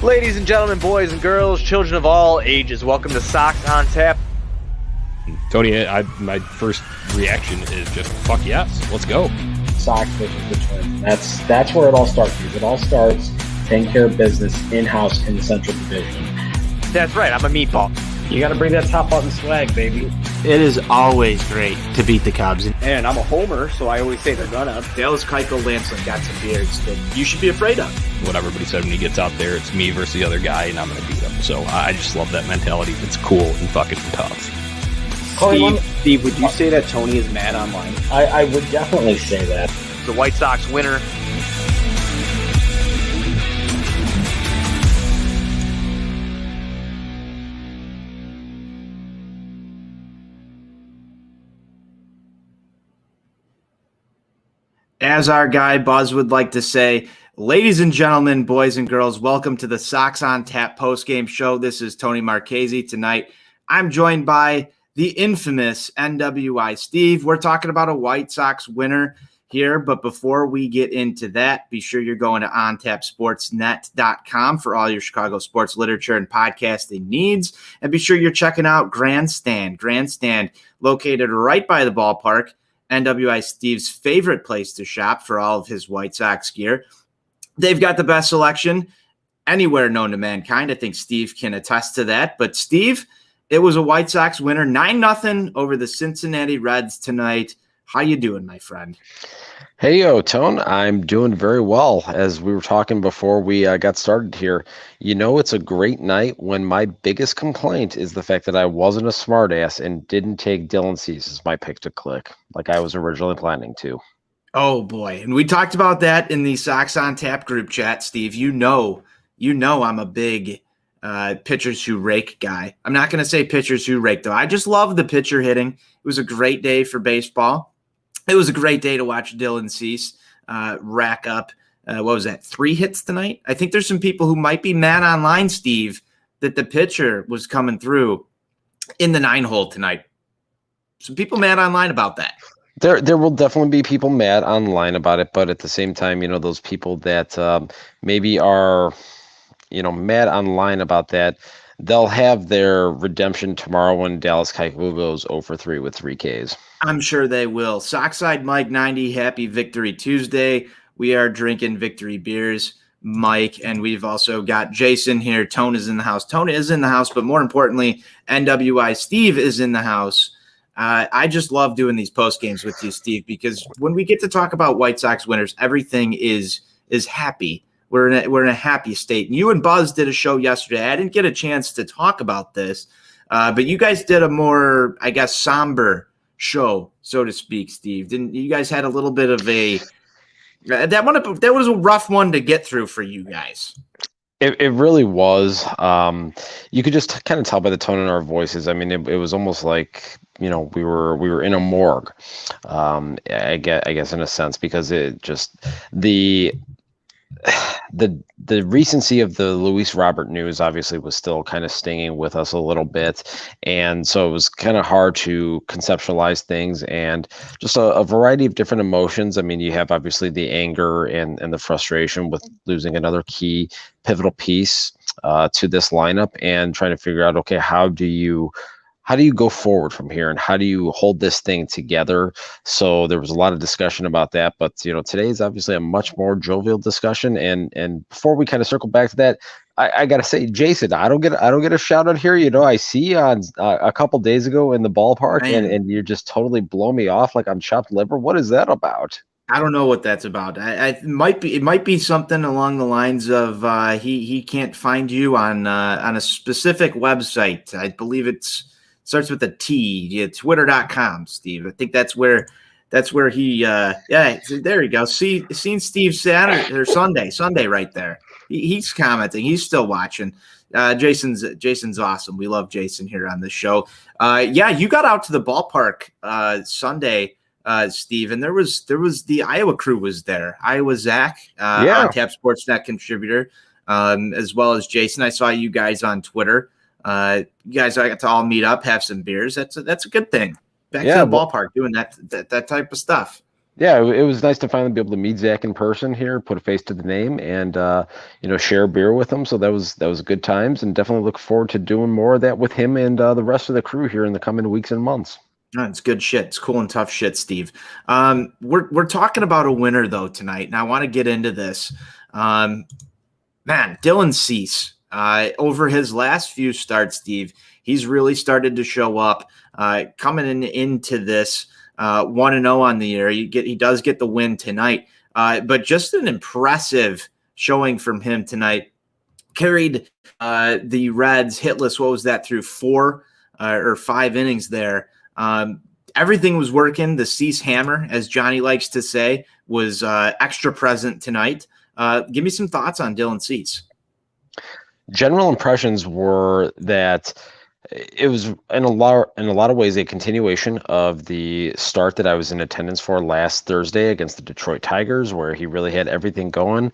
Ladies and gentlemen, boys and girls, children of all ages, welcome to Sox on Tap. Tony, my first reaction is just, fuck yes, let's go. Sox versus the Twins. That's where it all starts. It all starts taking care of business in-house in the Central Division. That's right, I'm a meatball. You got to bring that top button swag, baby. It is always great to beat the Cubs. And I'm a homer, so I always say they're gonna. Dallas Keuchel Lancelin got some beards that you should be afraid of. What everybody said when he gets out there, it's me versus the other guy, and I'm going to beat him. So I just love that mentality. It's cool and fucking tough. Steve, would you say that Tony is mad online? I would definitely say that. The White Sox winner. As our guy Buzz would like to say, ladies and gentlemen, boys and girls, welcome to the Sox on Tap postgame show. This is Tony Marchese. Tonight, I'm joined by the infamous NWI Steve. We're talking about a White Sox winner here, but before we get into that, be sure you're going to ontapsportsnet.com for all your Chicago sports literature and podcasting needs, and be sure you're checking out Grandstand located right by the ballpark. NWI Steve's favorite place to shop for all of his White Sox gear. They've got the best selection anywhere known to mankind. I think Steve can attest to that. But Steve, it was a White Sox winner, 9-0 over the Cincinnati Reds tonight. How you doing, my friend? Hey, Tone. I'm doing very well. As we were talking before we got started here, it's a great night when my biggest complaint is the fact that I wasn't a smartass and didn't take Dylan Cease as my pick to click like I was originally planning to. Oh, boy. And we talked about that in the Sox on Tap group chat, Steve. You know I'm a big pitchers who rake guy. I'm not going to say pitchers who rake, though. I just love the pitcher hitting. It was a great day for baseball. It was a great day to watch Dylan Cease rack up, 3 hits tonight? I think there's some people who might be mad online, Steve, that the pitcher was coming through in the 9-hole tonight. Some people mad online about that. There will definitely be people mad online about it, but at the same time, those people that maybe are, mad online about that, they'll have their redemption tomorrow when Dallas Keuchel goes 0-for-3 with 3 Ks. I'm sure they will. Sockside Mike 90, happy Victory Tuesday. We are drinking victory beers, Mike, and we've also got Jason here. Tone is in the house. Tone is in the house, but more importantly, NWI Steve is in the house. I just love doing these post games with you, Steve, because when we get to talk about White Sox winners, everything is happy. We're in a happy state. And you and Buzz did a show yesterday. I didn't get a chance to talk about this, but you guys did a more, I guess, somber show, so to speak, Steve. Didn't you guys had a little bit of that was a rough one to get through for you guys. It really was. You could just kind of tell by the tone in our voices. I mean, it was almost like, we were in a morgue. I guess in a sense, because it just the recency of the Luis Robert news obviously was still kind of stinging with us a little bit. And so it was kind of hard to conceptualize things and just a variety of different emotions. I mean, you have obviously the anger and the frustration with losing another key pivotal piece to this lineup and trying to figure out, okay, how do you go forward from here and how do you hold this thing together? So there was a lot of discussion about that, but today is obviously a much more jovial discussion. And before we kind of circle back to that, I gotta say, Jason, I don't get a shout out here. I see you on a couple days ago in the ballpark, and you just totally blow me off like I'm chopped liver. What is that about? I don't know what that's about. It might be something along the lines of he can't find you on a specific website. I believe starts with a T. Twitter.com, Steve. I think that's where he. There you go. Seen Steve Saturday or Sunday right there. He's commenting. He's still watching. Jason's awesome. We love Jason here on the show. You got out to the ballpark Sunday, Steve, and there was the Iowa crew was there. Iowa Zach, on Tap Sportsnet contributor, as well as Jason. I saw you guys on Twitter. You guys got to all meet up, have some beers. That's a good thing. Back to the ballpark, doing that type of stuff. Yeah, it was nice to finally be able to meet Zach in person here, put a face to the name, and share a beer with him. So that was good times, and definitely look forward to doing more of that with him and the rest of the crew here in the coming weeks and months. It's good shit. It's cool and tough shit, Steve. We're talking about a winner though tonight, and I want to get into this. Man, Dylan Cease, over his last few starts, Steve, he's really started to show up. Coming into this 1-0 on the year, he does get the win tonight, but just an impressive showing from him tonight. Carried the Reds hitless. What was that, through 4 or 5 innings there? Everything was working. The Cease hammer, as Johnny likes to say, was extra present tonight. Give me some thoughts on Dylan Cease. General impressions were that it was in a lot of ways a continuation of the start that I was in attendance for last Thursday against the Detroit Tigers, where he really had everything going.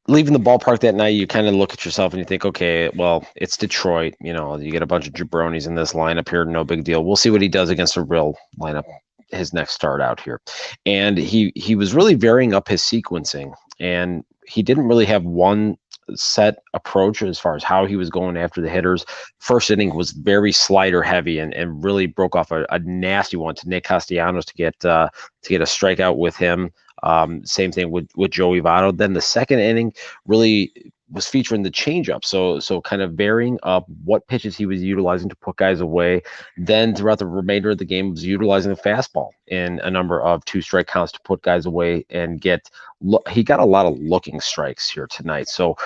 Leaving the ballpark that night, you kind of look at yourself and you think, okay, well, it's Detroit. You get a bunch of jabronis in this lineup here, no big deal. We'll see what he does against a real lineup his next start out here. And he was really varying up his sequencing, and he didn't really have one set approach as far as how he was going after the hitters. First inning was very slider heavy and really broke off a nasty one to Nick Castellanos to get a strikeout with him. Same thing with Joey Votto. Then the second inning really was featuring the changeup. So kind of varying up what pitches he was utilizing to put guys away. Then throughout the remainder of the game was utilizing the fastball in a number of 2-strike counts to put guys away and he got a lot of looking strikes here tonight. So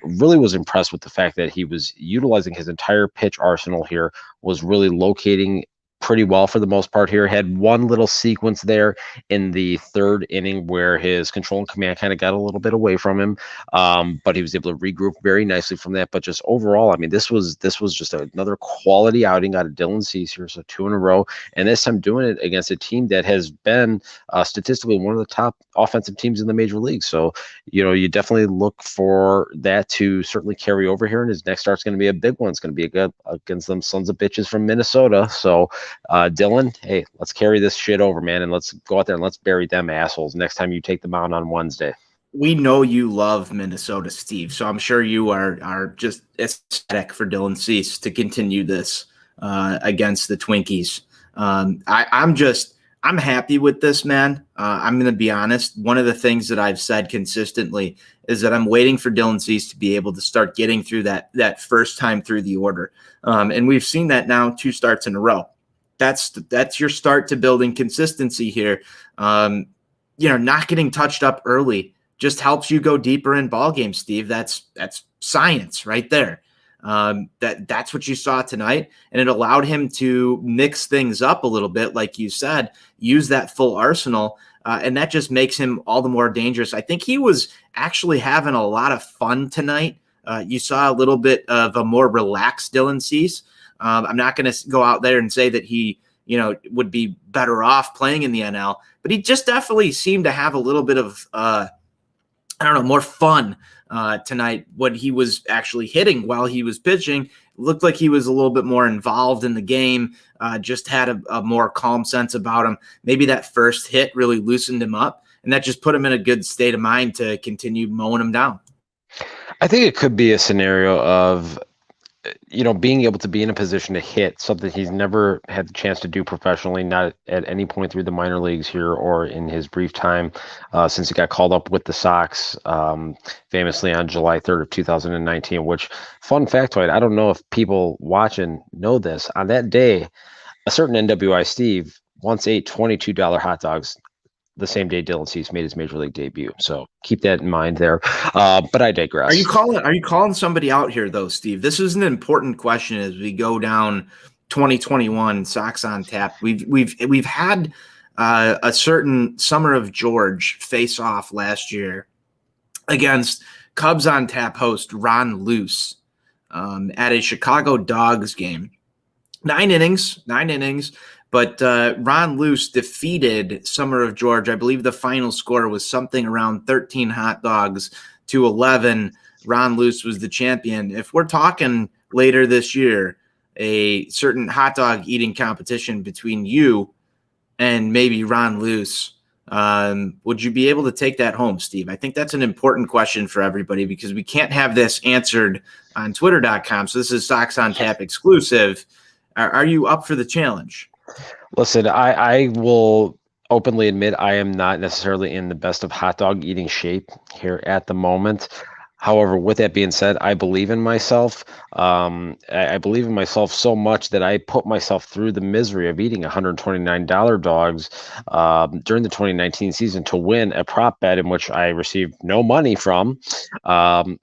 really was impressed with the fact that he was utilizing his entire pitch arsenal here, was really locating pretty well for the most part here. Had one little sequence there in the third inning where his control and command kind of got a little bit away from him, but he was able to regroup very nicely from that. But just overall, I mean, this was just another quality outing out of Dylan Cease here, so 2 in a row, and this time doing it against a team that has been statistically one of the top offensive teams in the major league. So you definitely look for that to certainly carry over here, and his next start's going to be a big one. It's going to be against them sons of bitches from Minnesota. So Dylan, hey, let's carry this shit over, man, and let's go out there and let's bury them assholes next time you take them out on Wednesday. We know you love Minnesota, Steve, so I'm sure you are just ecstatic for Dylan Cease to continue this against the Twinkies. I'm happy with this, man. I'm going to be honest. One of the things that I've said consistently is that I'm waiting for Dylan Cease to be able to start getting through that first time through the order. And we've seen that now 2 starts in a row. That's your start to building consistency here. Not getting touched up early just helps you go deeper in ball games, Steve. That's science right there. That's what you saw tonight, and it allowed him to mix things up a little bit, like you said, use that full arsenal, and that just makes him all the more dangerous. I think he was actually having a lot of fun tonight. You saw a little bit of a more relaxed Dylan Cease. I'm not going to go out there and say that he, would be better off playing in the NL, but he just definitely seemed to have a little bit of, more fun tonight when he was actually hitting while he was pitching. It looked like he was a little bit more involved in the game, just had a more calm sense about him. Maybe that first hit really loosened him up, and that just put him in a good state of mind to continue mowing him down. I think it could be a scenario of being able to be in a position to hit something he's never had the chance to do professionally, not at any point through the minor leagues here or in his brief time since he got called up with the Sox, famously on July 3rd of 2019, which, fun factoid, I don't know if people watching know this. On that day, a certain NWI Steve once ate $22 hot dogs the same day Dylan Cease made his major league debut. So keep that in mind there. But I digress. Are you calling somebody out here though, Steve? This is an important question as we go down 2021 Sox on Tap. We've had a certain Summer of George face off last year against Cubs on Tap host Ron Luce at a Chicago Dogs game. 9 innings. But Ron Luce defeated Summer of George. I believe the final score was something around 13 hot dogs to 11. Ron Luce was the champion. If we're talking later this year, a certain hot dog eating competition between you and maybe Ron Luce, Would you be able to take that home, Steve? I think that's an important question for everybody because we can't have this answered on Twitter.com. So this is Sox on Tap exclusive. Are you up for the challenge? Listen, I will openly admit I am not necessarily in the best of hot dog eating shape here at the moment. However, with that being said, I believe in myself. I believe in myself so much that I put myself through the misery of eating $129 dogs during the 2019 season to win a prop bet in which I received no money from.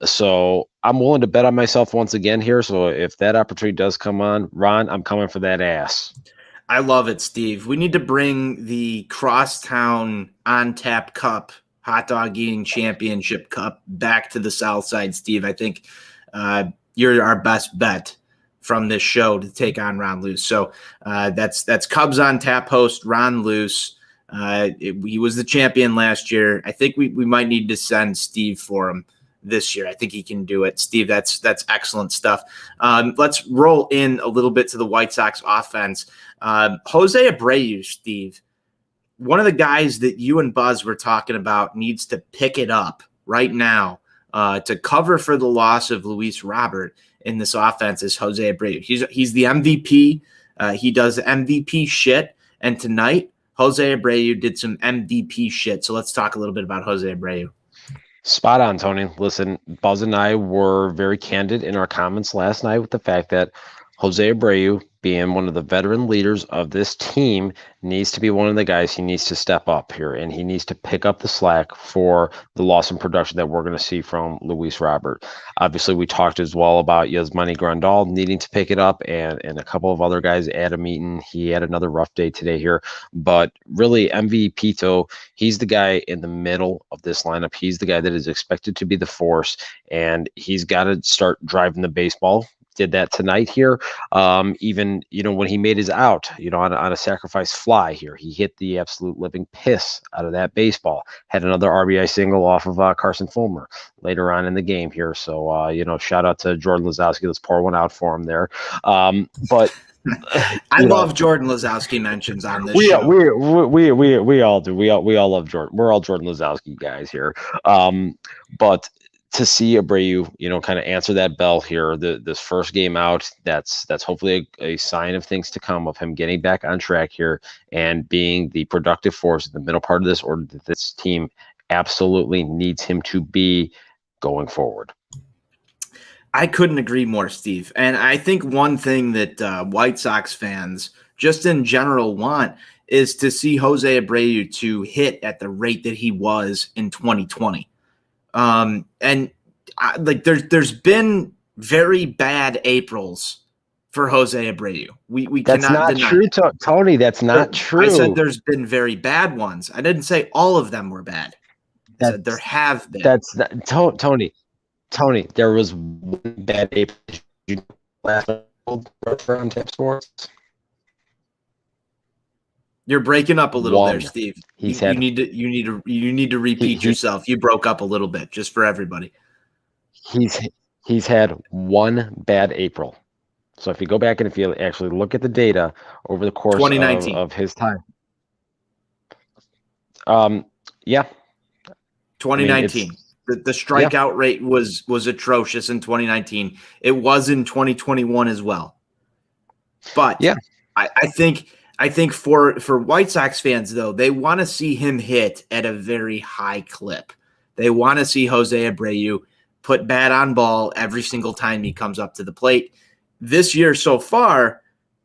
So I'm willing to bet on myself once again here. So if that opportunity does come on, Ron, I'm coming for that ass. I love it, Steve. We need to bring the Crosstown On Tap Cup hot dog eating championship cup back to the South Side, Steve. I think you're our best bet from this show to take on Ron Luce. So that's Cubs on Tap host Ron Luce. He was the champion last year. I think we might need to send Steve for him this year. I think he can do it. Steve, that's excellent stuff. Let's roll in a little bit to the White Sox offense. Jose Abreu, Steve, one of the guys that you and Buzz were talking about needs to pick it up right now to cover for the loss of Luis Robert in this offense is Jose Abreu. He's the MVP. He does MVP shit. And tonight, Jose Abreu did some MVP shit. So let's talk a little bit about Jose Abreu. Spot on, Tony. Listen, Buzz and I were very candid in our comments last night with the fact that Jose Abreu, being one of the veteran leaders of this team, needs to be one of the guys. He needs to step up here, and he needs to pick up the slack for the loss in production that we're going to see from Luis Robert. Obviously, we talked as well about Yasmani Grandal needing to pick it up, and a couple of other guys. Adam Eaton, he had another rough day today here. But really, MVP, though, he's the guy in the middle of this lineup. He's the guy that is expected to be the force, and he's got to start driving the baseball. Did that tonight here. Even, when he made his out, on a sacrifice fly here, he hit the absolute living piss out of that baseball. Had another RBI single off of Carson Fulmer later on in the game here. So, shout out to Jordan Lazowski. Let's pour one out for him there. But I love Jordan Lazowski mentions on this show. We all do. We all love Jordan. We're all Jordan Lazowski guys here. But to see Abreu, kind of answer that bell here, this first game out, that's hopefully a sign of things to come, of him getting back on track here and being the productive force in the middle part of this order that this team absolutely needs him to be going forward. I couldn't agree more, Steve. And I think one thing that White Sox fans just in general want is to see Jose Abreu to hit at the rate that he was in 2020. There's been very bad Aprils for Jose Abreu. We that's cannot not true, Tony. That's not true. I said there's been very bad ones. I didn't say all of them were bad. I said there have been. That's not, Tony. There was one bad April. Last on Tap Sports. You're breaking up a little One. there, Steve. You need to repeat yourself. You broke up a little bit, just for everybody. He's had one bad April. So if you go back and if you actually look at the data over the course 2019 of his time. Yeah. 2019. The strikeout rate was atrocious in 2019. It was in 2021 as well. But yeah, I think for White Sox fans, though, they want to see him hit at a very high clip. They want to see Jose Abreu put bat on ball every single time he comes up to the plate. This year so far,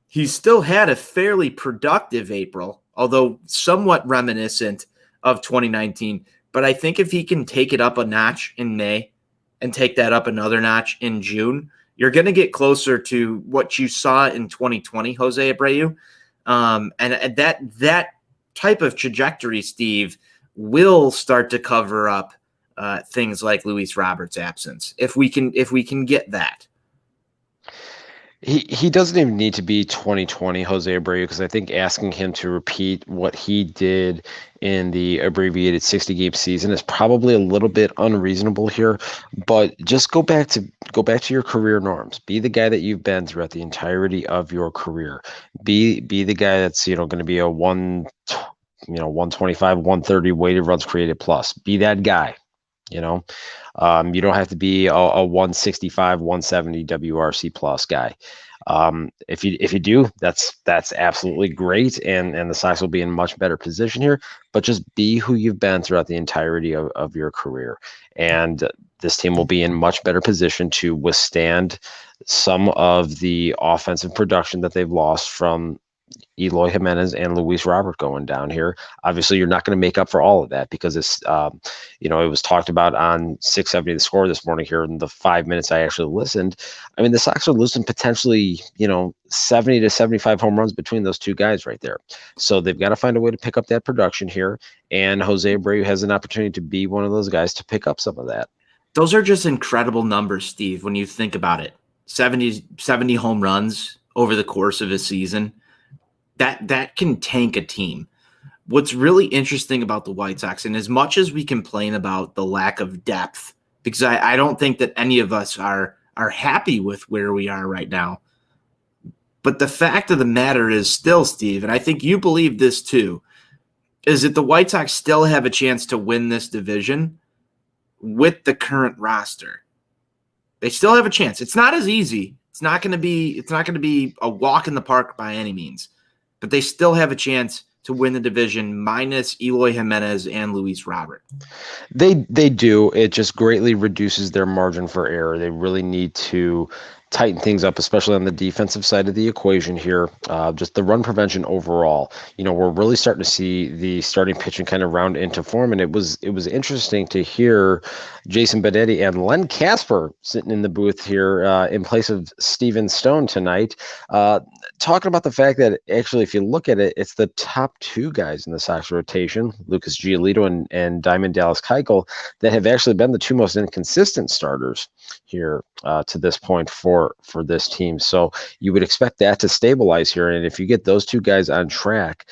he's still had a fairly productive April, although somewhat reminiscent of 2019. But I think if he can take it up a notch in May and take that up another notch in June, you're going to get closer to what you saw in 2020, Jose Abreu. And that type of trajectory, Steve, will start to cover up things like Luis Robert's absence. If we can get that. He doesn't even need to be 2020 Jose Abreu, because I think asking him to repeat what he did in the abbreviated 60-game season is probably a little bit unreasonable here. But just go back to your career norms. Be the guy that you've been throughout the entirety of your career. Be the guy that's going to be a 1 125, 130 weighted runs created plus. Be that guy. You don't have to be a 165, 170 WRC plus guy. If you do, that's absolutely great, and the Sox will be in much better position here. But just be who you've been throughout the entirety of your career, and this team will be in much better position to withstand some of the offensive production that they've lost from Eloy Jimenez and Luis Robert going down here. Obviously, you're not going to make up for all of that because it's, it was talked about on 670 The Score this morning here in the 5 minutes I actually listened. I mean, the Sox are losing potentially, 70 to 75 home runs between those two guys right there. So they've got to find a way to pick up that production here. And Jose Abreu has an opportunity to be one of those guys to pick up some of that. Those are just incredible numbers, Steve, when you think about it. 70 home runs over the course of a season. That can tank a team. What's really interesting about the White Sox, and as much as we complain about the lack of depth, because I don't think that any of us are happy with where we are right now, but the fact of the matter is still, Steve, and I think you believe this too, is that the White Sox still have a chance to win this division with the current roster. They still have a chance. It's not as easy. It's not going to be a walk in the park by any means. But they still have a chance to win the division minus Eloy Jimenez and Luis Robert. They do. It just greatly reduces their margin for error. They really need to tighten things up, especially on the defensive side of the equation here. Just the run prevention overall. We're really starting to see the starting pitching kind of round into form, and it was interesting to hear Jason Benetti and Len Casper sitting in the booth here in place of Steven Stone tonight, talking about the fact that actually, if you look at it, it's the top two guys in the Sox rotation, Lucas Giolito and Diamond Dallas Keuchel, that have actually been the two most inconsistent starters here to this point for this team. So you would expect that to stabilize here. And if you get those two guys on track,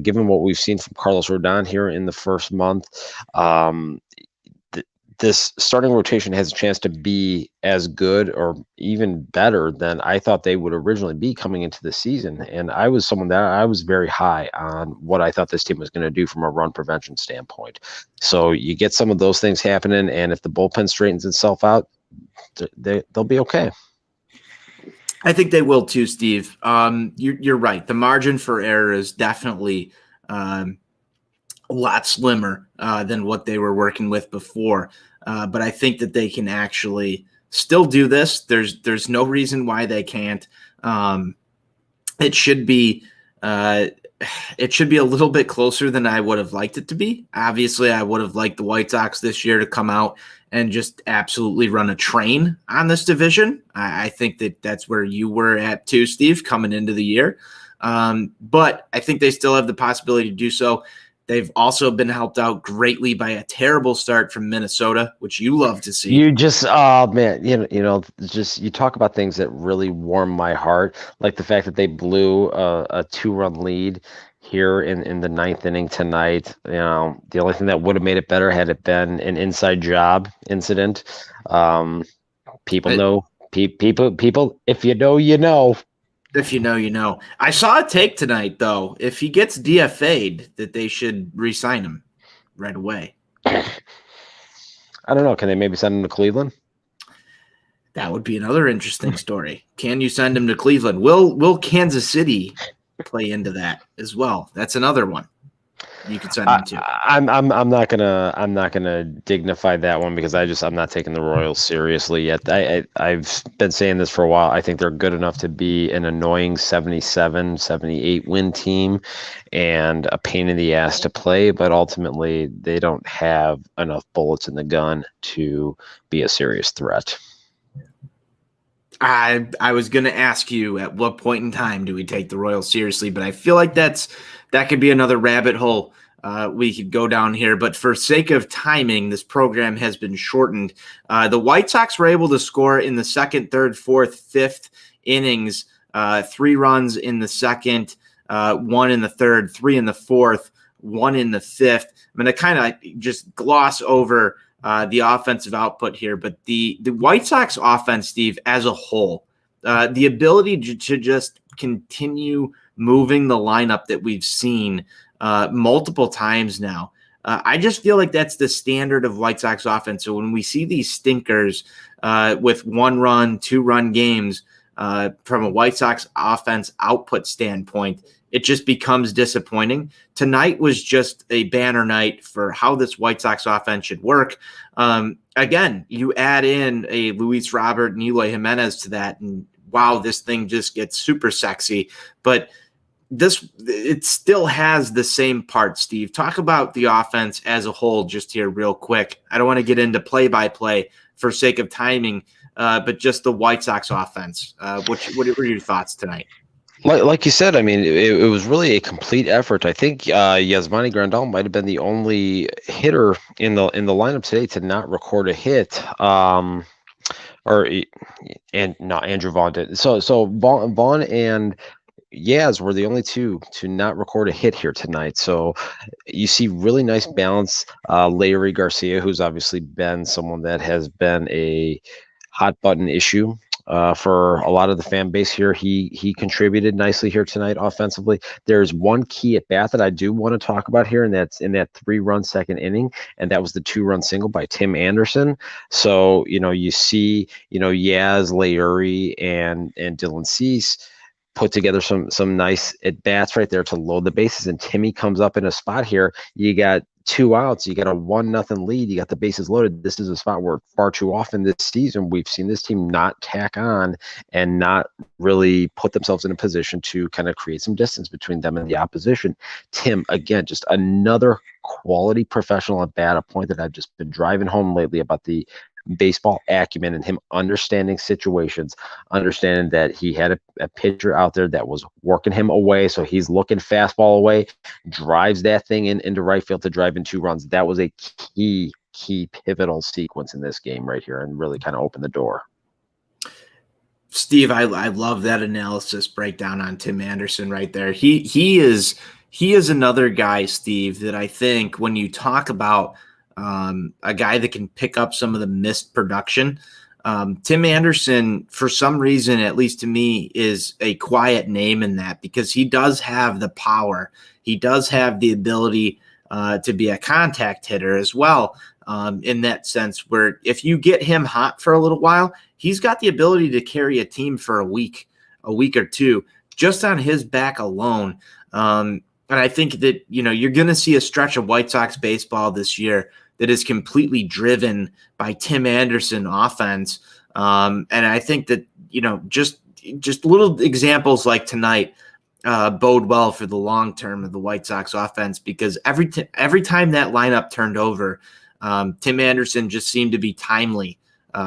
given what we've seen from Carlos Rodon here in the first month, this starting rotation has a chance to be as good or even better than I thought they would originally be coming into the season. And I was someone that I was very high on what I thought this team was going to do from a run prevention standpoint. So you get some of those things happening, and if the bullpen straightens itself out, they'll be okay. I think they will too, Steve. You're right. The margin for error is definitely a lot slimmer than what they were working with before. But I think that they can actually still do this. There's no reason why they can't. It should be a little bit closer than I would have liked it to be. Obviously, I would have liked the White Sox this year to come out and just absolutely run a train on this division. I think that's where you were at too, Steve, coming into the year. But I think they still have the possibility to do so. They've also been helped out greatly by a terrible start from Minnesota, which you love to see. You just, man, just you talk about things that really warm my heart, like the fact that they blew a 2-run lead here in the 9th inning tonight. The only thing that would have made it better had it been an inside job incident. People know. If you know, you know. If you know, you know. I saw a take tonight, though. If he gets DFA'd, that they should re-sign him right away. I don't know. Can they maybe send him to Cleveland? That would be another interesting story. Can you send him to Cleveland? Will Kansas City play into that as well? That's another one you could send him to. I'm not gonna dignify that one because I'm not taking the Royals seriously yet. I've been saying this for a while. I think they're good enough to be an annoying 77, 78 win team and a pain in the ass to play, but ultimately they don't have enough bullets in the gun to be a serious threat. I was going to ask you at what point in time do we take the Royals seriously, but I feel like that could be another rabbit hole we could go down here. But for sake of timing, this program has been shortened. The White Sox were able to score in the second, third, fourth, fifth innings, 3 runs in the second, 1 in the third, 3 in the fourth, 1 in the fifth. I'm going to kind of just gloss over the offensive output here, but the White Sox offense, Steve, as a whole, the ability to just continue moving the lineup that we've seen multiple times now. I just feel like that's the standard of White Sox offense. So when we see these stinkers with 1-run, 2-run games from a White Sox offense output standpoint, it just becomes disappointing. Tonight was just a banner night for how this White Sox offense should work. Again, you add in a Luis Robert and Eloy Jimenez to that, and wow, this thing just gets super sexy. But it still has the same part, Steve. Talk about the offense as a whole just here real quick. I don't want to get into play-by-play for sake of timing, but just the White Sox offense. What were your thoughts tonight? Like you said, I mean, it was really a complete effort. I think Yasmani Grandal might have been the only hitter in the lineup today to not record a hit. Andrew Vaughn did. So Vaughn and Yaz were the only two to not record a hit here tonight. So you see really nice balance. Larry Garcia, who's obviously been someone that has been a hot button issue for a lot of the fan base here. He contributed nicely here tonight offensively. There's one key at bat that I do want to talk about here, and that's in that 3-run second inning, and that was the 2-run single by Tim Anderson. So, you see, Yaz, Lauri, and Dylan Cease put together some nice at bats right there to load the bases, and Timmy comes up in a spot here. You got 2 outs, you got a 1-0 lead, you got the bases loaded. This is a spot where far too often this season we've seen this team not tack on and not really put themselves in a position to kind of create some distance between them and the opposition. Tim, again, just another quality professional at bat, a point that I've just been driving home lately about the baseball acumen and him understanding situations, understanding that he had a pitcher out there that was working him away. So he's looking fastball away, drives that thing into right field to drive in 2 runs. That was a key pivotal sequence in this game right here and really kind of opened the door. Steve, I love that analysis breakdown on Tim Anderson right there. He is another guy, Steve, that I think when you talk about a guy that can pick up some of the missed production. Tim Anderson, for some reason, at least to me, is a quiet name in that because he does have the power. He does have the ability to be a contact hitter as well, in that sense, where if you get him hot for a little while, he's got the ability to carry a team for a week or two, just on his back alone. And I think that, you're going to see a stretch of White Sox baseball this year that is completely driven by Tim Anderson offense. And I think that, just little examples like tonight bode well for the long term of the White Sox offense, because every time that lineup turned over, Tim Anderson just seemed to be timely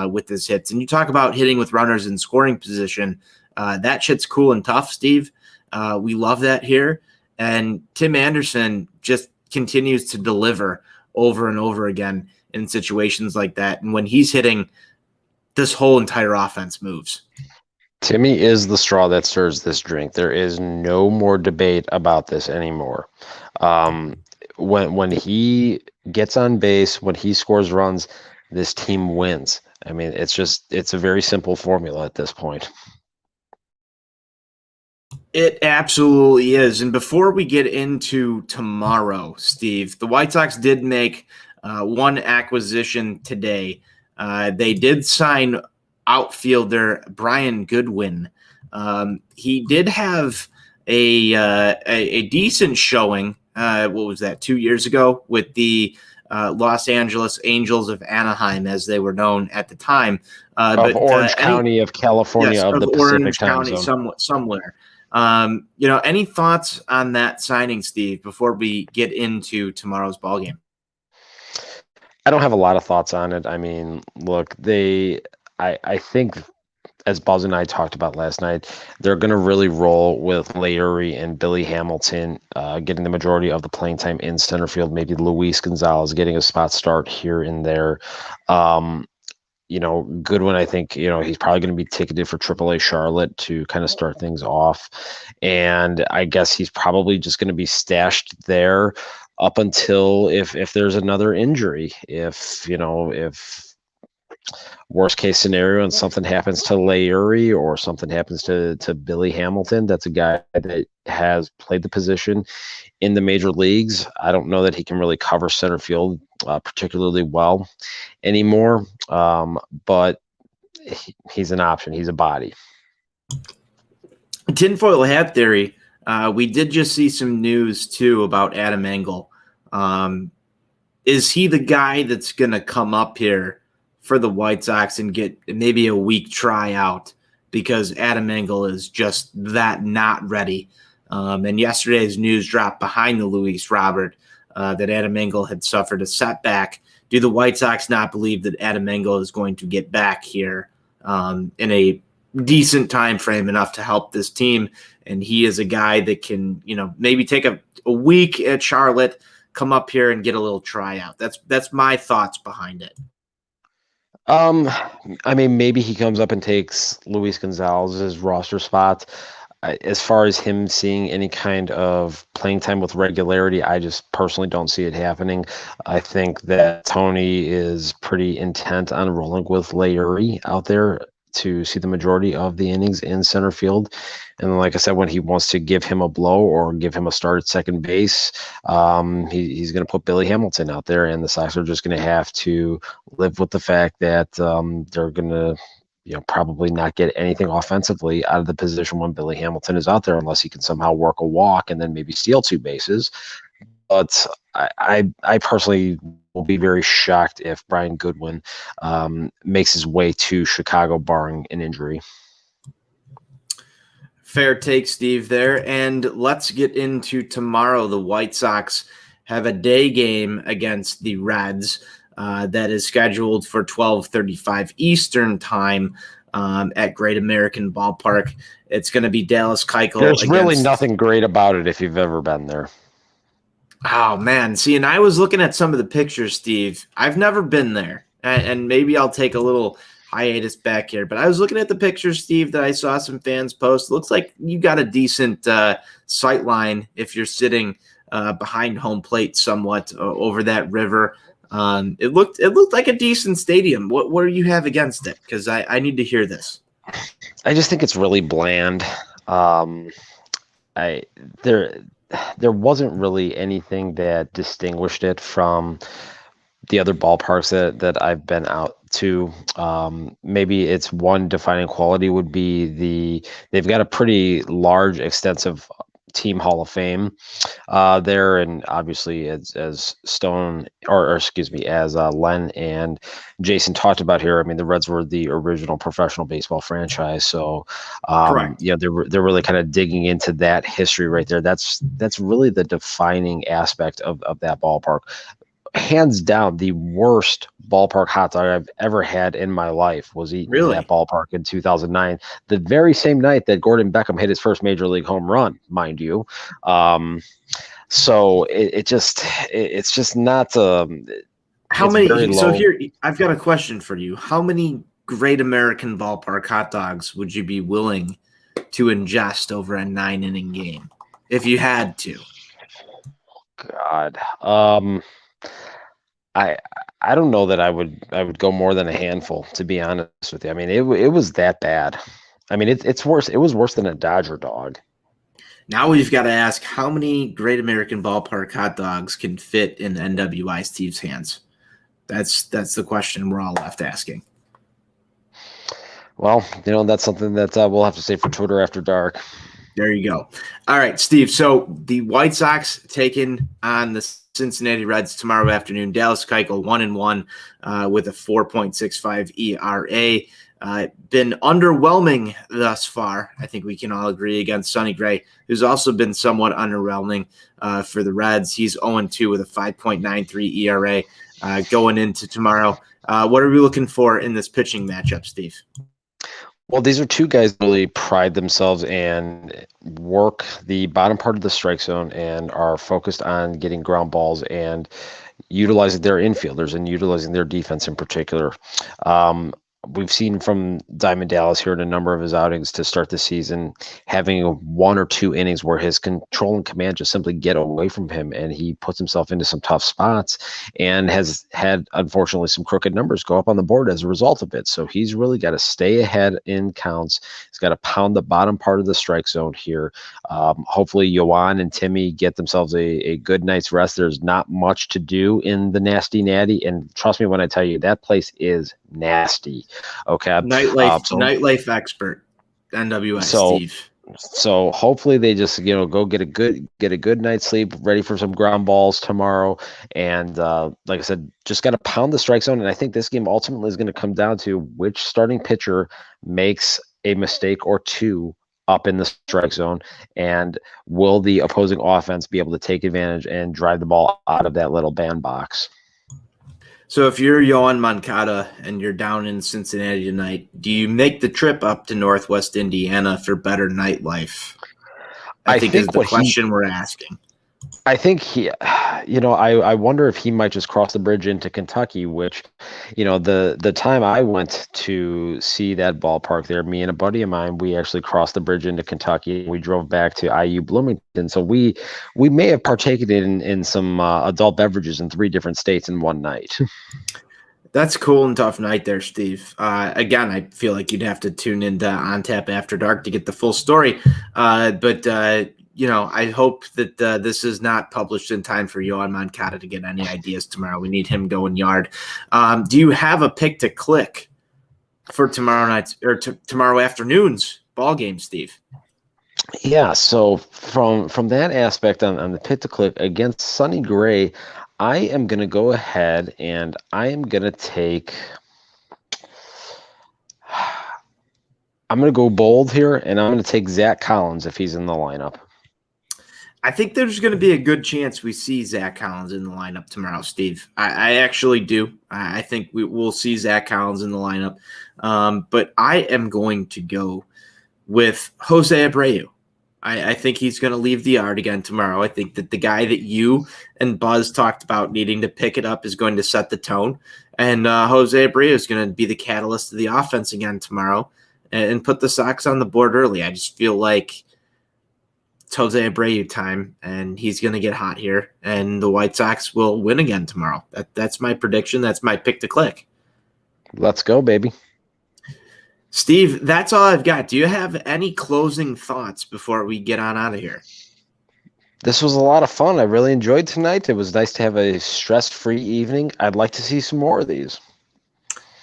with his hits. And you talk about hitting with runners in scoring position. That shit's cool and tough, Steve. We love that here. And Tim Anderson just continues to deliver over and over again in situations like that. And when he's hitting, this whole entire offense moves. Timmy is the straw that stirs this drink. There is no more debate about this anymore. When he gets on base, when he scores runs, this team wins. I mean, it's a very simple formula at this point. It absolutely is. And before we get into tomorrow, Steve, the White Sox did make one acquisition today. They did sign outfielder Brian Goodwin. He did have a decent showing. What was that, 2 years ago with the Los Angeles Angels of Anaheim, as they were known at the time. Of Orange County of California, yes, of the Orange Pacific time County, zone. somewhere. Any thoughts on that signing, Steve, before we get into tomorrow's ballgame? I don't have a lot of thoughts on it. I mean, look, I think, as Buzz and I talked about last night, they're going to really roll with Larry and Billy Hamilton getting the majority of the playing time in center field. Maybe Luis Gonzalez getting a spot start here and there. Goodwin, I think, he's probably going to be ticketed for AAA Charlotte to kind of start things off. And I guess he's probably just going to be stashed there up until if there's another injury, if worst case scenario and something happens to Layuri or something happens to Billy Hamilton, that's a guy that has played the position in the major leagues. I don't know that he can really cover center field particularly well anymore, but he's an option. He's a body. Tinfoil hat theory. We did just see some news too about Adam Engel. Is he the guy that's going to come up here for the White Sox and get maybe a week tryout because Adam Engel is just that not ready? And yesterday's news dropped behind the Luis Robert that Adam Engel had suffered a setback. Do the White Sox not believe that Adam Engel is going to get back here in a decent time frame enough to help this team? And he is a guy that can, maybe take a week at Charlotte, come up here and get a little tryout. That's my thoughts behind it. I mean, maybe he comes up and takes Luis Gonzalez's roster spot. As far as him seeing any kind of playing time with regularity, I just personally don't see it happening. I think that Tony is pretty intent on rolling with Layuri out there to see the majority of the innings in center field. And like I said, when he wants to give him a blow or give him a start at second base, he's going to put Billy Hamilton out there, and the Sox are just going to have to live with the fact that they're going to probably not get anything offensively out of the position when Billy Hamilton is out there, unless he can somehow work a walk and then maybe steal 2 bases. But I personally will be very shocked if Brian Goodwin makes his way to Chicago, barring an injury. Fair take, Steve, there. And let's get into tomorrow. The White Sox have a day game against the Reds that is scheduled for 12:35 Eastern time at Great American Ballpark. It's going to be Dallas Keuchel. There's really nothing great about it if you've ever been there. Oh, man. See, and I was looking at some of the pictures, Steve. I've never been there, and maybe I'll take a little hiatus back here. But I was looking at the pictures, Steve, that I saw some fans post. It looks like you got a decent sight line if you're sitting behind home plate somewhat over that river. It looked like a decent stadium. What do you have against it? Because I need to hear this. I just think it's really bland. There wasn't really anything that distinguished it from the other ballparks that I've been out to. Maybe it's one defining quality would be they've got a pretty large, extensive team Hall of Fame there, and obviously as Stone as Len and Jason talked about here, I mean, the Reds were the original professional baseball franchise, so they're really kind of digging into that history right there. That's really the defining aspect of that ballpark. Hands down, the worst ballpark hot dog I've ever had in my life was eaten in that ballpark in 2009, the very same night that Gordon Beckham hit his first major league home run, mind you. So it's just not. How many? So here, I've got a question for you. How many Great American Ballpark hot dogs would you be willing to ingest over a 9-inning game if you had to? God. I don't know that I would go more than a handful, to be honest with you. I mean, it was that bad. I mean, it's worse. It was worse than a Dodger dog. Now we've got to ask, how many Great American Ballpark hot dogs can fit in NWI Steve's hands? That's the question we're all left asking. Well, that's something that we'll have to say for Twitter after dark. There you go. All right, Steve. So the White Sox taking on the Cincinnati Reds tomorrow afternoon. Dallas Keuchel 1-1 with a 4.65 ERA. Been underwhelming thus far. I think we can all agree, against Sonny Gray, who's also been somewhat underwhelming for the Reds. He's 0-2 with a 5.93 ERA going into tomorrow. What are we looking for in this pitching matchup, Steve? Well, these are two guys that really pride themselves and work the bottom part of the strike zone and are focused on getting ground balls and utilizing their infielders and utilizing their defense in particular. we've seen from Diamond Dallas here in a number of his outings to start the season, having 1 or 2 innings where his control and command just simply get away from him, and he puts himself into some tough spots and has had, unfortunately, some crooked numbers go up on the board as a result of it. So he's really got to stay ahead in counts. He's got to pound the bottom part of the strike zone here. Hopefully, Yoan and Timmy get themselves a good night's rest. There's not much to do in the Nasty Natty, and trust me when I tell you, that place is nasty. Okay. Nightlife expert, NWS Steve. So hopefully they just go get a good night's sleep, ready for some ground balls tomorrow. And like I said, just got to pound the strike zone. And I think this game ultimately is going to come down to which starting pitcher makes a mistake or two up in the strike zone, and will the opposing offense be able to take advantage and drive the ball out of that little bandbox. So if you're Yoan Moncada and you're down in Cincinnati tonight, do you make the trip up to Northwest Indiana for better nightlife? I think is the question we're asking. I think I wonder if he might just cross the bridge into Kentucky, which, the time I went to see that ballpark there, me and a buddy of mine, we actually crossed the bridge into Kentucky. We drove back to IU Bloomington. So we may have partaken in some adult beverages in 3 different states in one night. That's a cool and tough night there, Steve. Again, I feel like you'd have to tune into On Tap After Dark to get the full story. But I hope that this is not published in time for Yoan Moncada to get any ideas tomorrow. We need him going yard. Do you have a pick to click for tomorrow night's or tomorrow afternoon's ball game, Steve? Yeah. So from that aspect on the pick to click against Sonny Gray, I am going to go ahead and I am going to take. I'm going to go bold here, and I'm going to take Zach Collins if he's in the lineup. I think there's going to be a good chance we see Zach Collins in the lineup tomorrow, Steve. I actually do. I think we'll see Zach Collins in the lineup. But I am going to go with Jose Abreu. I think he's going to leave the yard again tomorrow. I think that the guy that you and Buzz talked about needing to pick it up is going to set the tone. And Jose Abreu is going to be the catalyst of the offense again tomorrow and put the Sox on the board early. I just feel like it's Jose Abreu time, and he's going to get hot here, and the White Sox will win again tomorrow. That's my prediction. That's my pick to click. Let's go, baby. Steve, that's all I've got. Do you have any closing thoughts before we get on out of here? This was a lot of fun. I really enjoyed tonight. It was nice to have a stress-free evening. I'd like to see some more of these.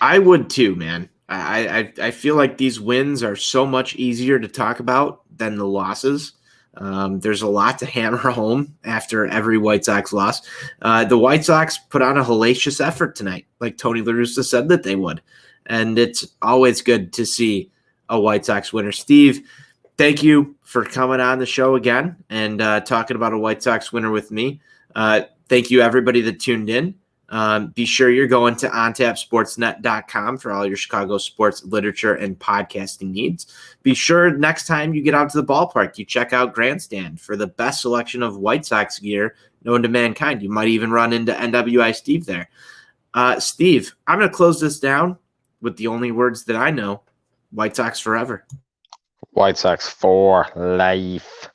I would too, man. I feel like these wins are so much easier to talk about than the losses. There's a lot to hammer home after every White Sox loss. The White Sox put on a hellacious effort tonight, like Tony La Russa said that they would. And it's always good to see a White Sox winner. Steve, thank you for coming on the show again and talking about a White Sox winner with me. Thank you, everybody that tuned in. Be sure you're going to ontapsportsnet.com for all your Chicago sports literature and podcasting needs. Be sure next time you get out to the ballpark, you check out Grandstand for the best selection of White Sox gear known to mankind. You might even run into NWI Steve there. Steve, I'm going to close this down with the only words that I know: White Sox forever. White Sox for life.